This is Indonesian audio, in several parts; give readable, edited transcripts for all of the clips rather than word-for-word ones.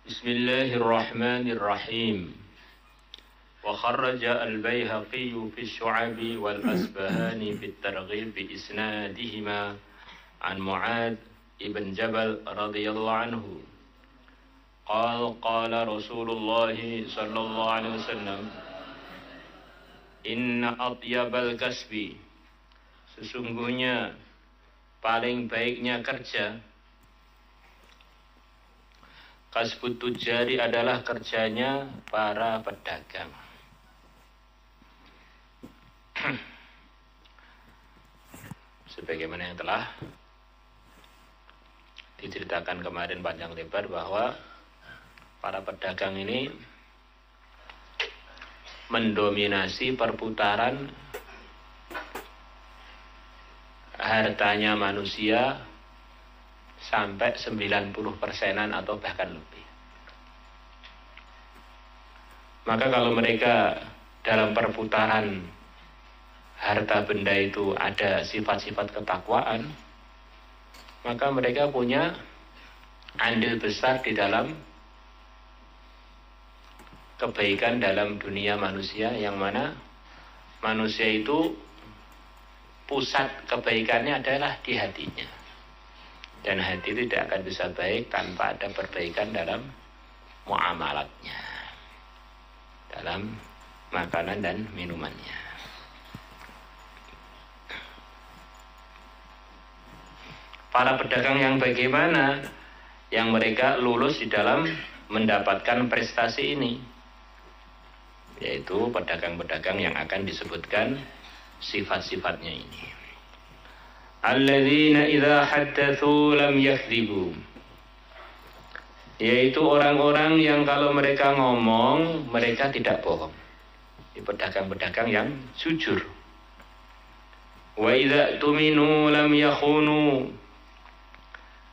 Bismillahirrahmanirrahim. Wa kharraja al-Baihaqi fi syu'abi wal Asbahani fi at-Targhib bi isnadihima an Mu'adz ibn Jabal radhiyallahu anhu. Qala Rasulullah sallallahu alaihi wasallam, inna atyabal kasbi, sesungguhnya paling baiknya kerja, kasbut tujari adalah kerjanya para pedagang. Sebagaimana yang telah diceritakan kemarin panjang lebar bahwa para pedagang ini mendominasi perputaran hartanya manusia sampai 90%-an atau bahkan lebih. Maka kalau mereka dalam perputaran harta benda itu ada sifat-sifat ketakwaan, maka mereka punya andil besar di dalam kebaikan dalam dunia manusia, yang mana manusia itu pusat kebaikannya adalah di hatinya. Dan hati tidak akan bisa baik tanpa ada perbaikan dalam muamalatnya, dalam makanan dan minumannya. Para pedagang yang bagaimana? Yang mereka lulus di dalam mendapatkan prestasi ini, yaitu pedagang-pedagang yang akan disebutkan sifat-sifatnya ini. Alladzina idza haddatsu lam yakdzibu, yaitu orang-orang yang kalau mereka ngomong mereka tidak bohong. Ini pedagang-pedagang yang jujur. Wa idza tuminu lam yakhunu,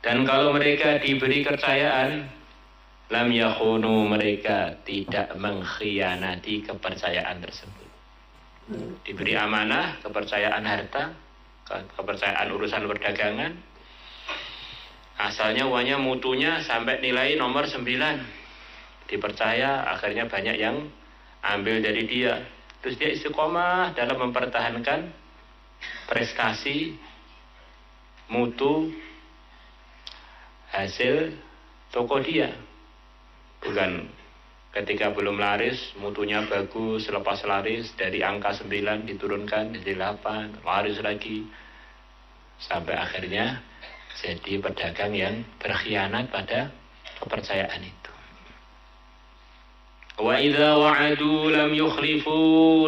dan kalau mereka diberi kepercayaan, lam yakhunu, mereka tidak mengkhianati kepercayaan tersebut. Diberi amanah, kepercayaan harta, kepercayaan urusan perdagangan, asalnya uangnya mutunya sampai nilai nomor 9, dipercaya, akhirnya banyak yang ambil dari dia. Terus dia istiqomah dalam mempertahankan prestasi, mutu, hasil toko dia. Bukan ketika belum laris, mutunya bagus, selepas laris dari angka 9 diturunkan jadi 8, laris lagi, sampai akhirnya jadi pedagang yang berkhianat pada kepercayaan itu. Wa idza wa'adu lam yukhlifu,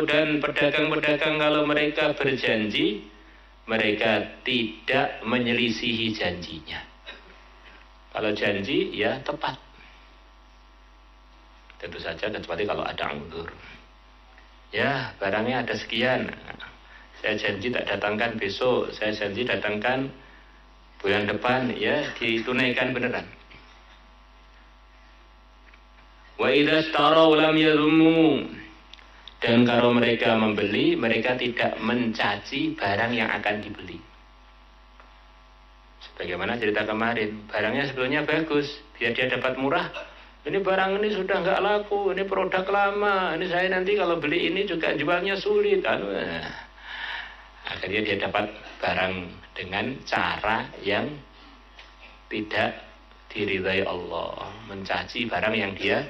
dan pedagang-pedagang kalau mereka berjanji, mereka tidak menyelisihi janjinya. Kalau janji ya tepat. Tentu saja kecuali kalau ada anggur. Ya, barangnya ada sekian, saya janji tak datangkan besok, saya janji datangkan bulan depan, ya ditunaikan beneran. Wa idza ishtaraw lam yazummu, dan kalau mereka membeli, mereka tidak mencaci barang yang akan dibeli. Sebagaimana cerita kemarin, barangnya sebetulnya bagus, biar dia dapat murah. Ini barang ini sudah nggak laku, ini produk lama, ini saya nanti kalau beli ini juga jualnya sulit. Akhirnya dia dapat barang dengan cara yang tidak diridhai Allah, mencaci barang yang dia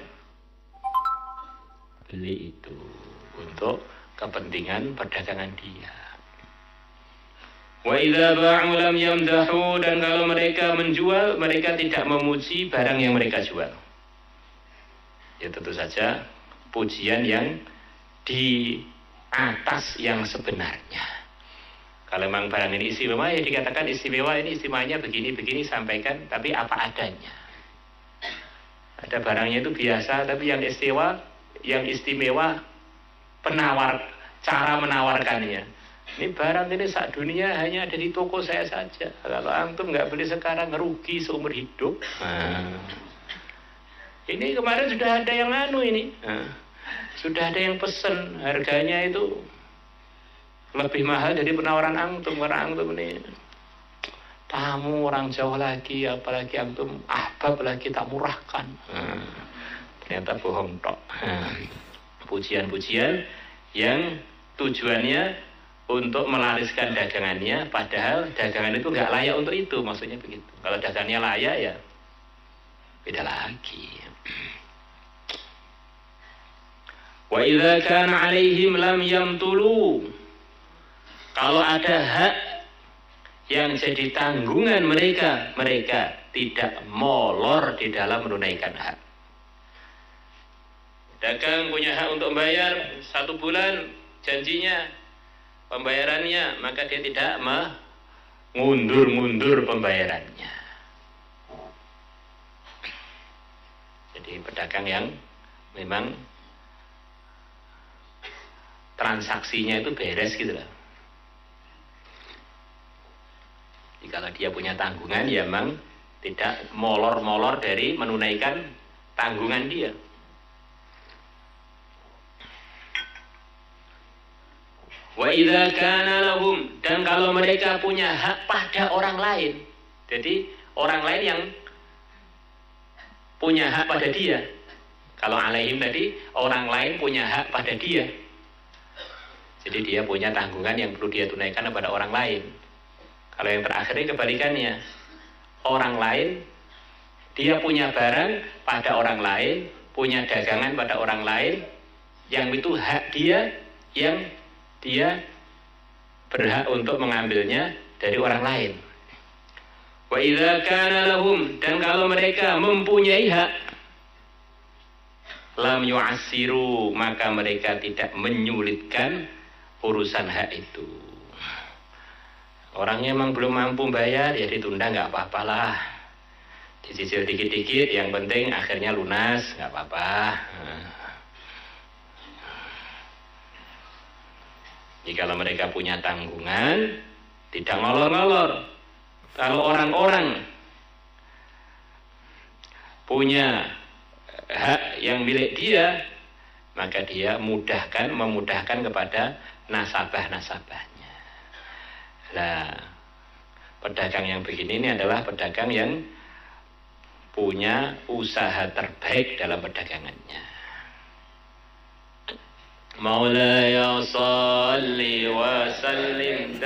beli itu untuk kepentingan perdagangan dia. Wa idza ba'u lam yamdahu, dan kalau mereka menjual, mereka tidak memuji barang yang mereka jual. Ya tentu saja pujian yang di atas yang sebenarnya. Kalau memang barang ini istimewa, ya dikatakan istimewa, ini istimewanya begini-begini, sampaikan, tapi apa adanya. Ada barangnya itu biasa, tapi yang istimewa penawar, cara menawarkannya. Ini barang ini sak dunia hanya ada di toko saya saja. Kalau antum nggak beli sekarang, rugi seumur hidup. Ini kemarin sudah ada yang ini. Sudah ada yang pesen, harganya itu lebih mahal dari penawaran antum, karena antum ini tamu orang jauh lagi, apalagi antum ahbab lagi tak murahkan. Ternyata bohong tok. Pujian-pujian yang tujuannya untuk melariskan dagangannya, padahal dagangan itu nggak layak untuk itu, maksudnya begitu. Kalau dagangannya layak ya beda lagi. Wa idza kana 'alaihim lam yamtulu. Kalau ada hak yang jadi tanggungan mereka, mereka tidak molor di dalam menunaikan hak. Dagang punya hak untuk membayar 1 bulan janjinya pembayarannya, maka dia tidak mengundur-mundur pembayarannya. Jadi pedagang yang memang transaksinya itu beres gitu lah. Jadi kalau dia punya tanggungan ya memang tidak molor-molor dari menunaikan tanggungan dia. Wa idza kana lahum, dan kalau mereka punya hak pada orang lain. Jadi orang lain yang punya hak pada dia. Kalau alaihim tadi orang lain punya hak pada dia. Jadi dia punya tanggungan yang perlu dia tunaikan kepada orang lain. Kalau yang terakhir ini kebalikannya. Orang lain, dia punya barang pada orang lain, punya dagangan pada orang lain, yang itu hak dia, yang dia berhak untuk mengambilnya dari orang lain. Wa idza kana lahum, dan kalau mereka mempunyai hak, lam yu'assiru, maka mereka tidak menyulitkan urusan hak itu. Orangnya memang belum mampu bayar, ya ditunda nggak apa-apalah, dicicil dikit-dikit, yang penting akhirnya lunas, nggak apa-apa. Jadi kalau mereka punya tanggungan, tidak ngolor-ngolor. Kalau orang-orang punya hak yang milik dia, maka dia memudahkan kepada nasabah-nasabahnya. Nah, pedagang yang begini ini adalah pedagang yang punya usaha terbaik dalam perdagangannya. Maulaya salli wa sallim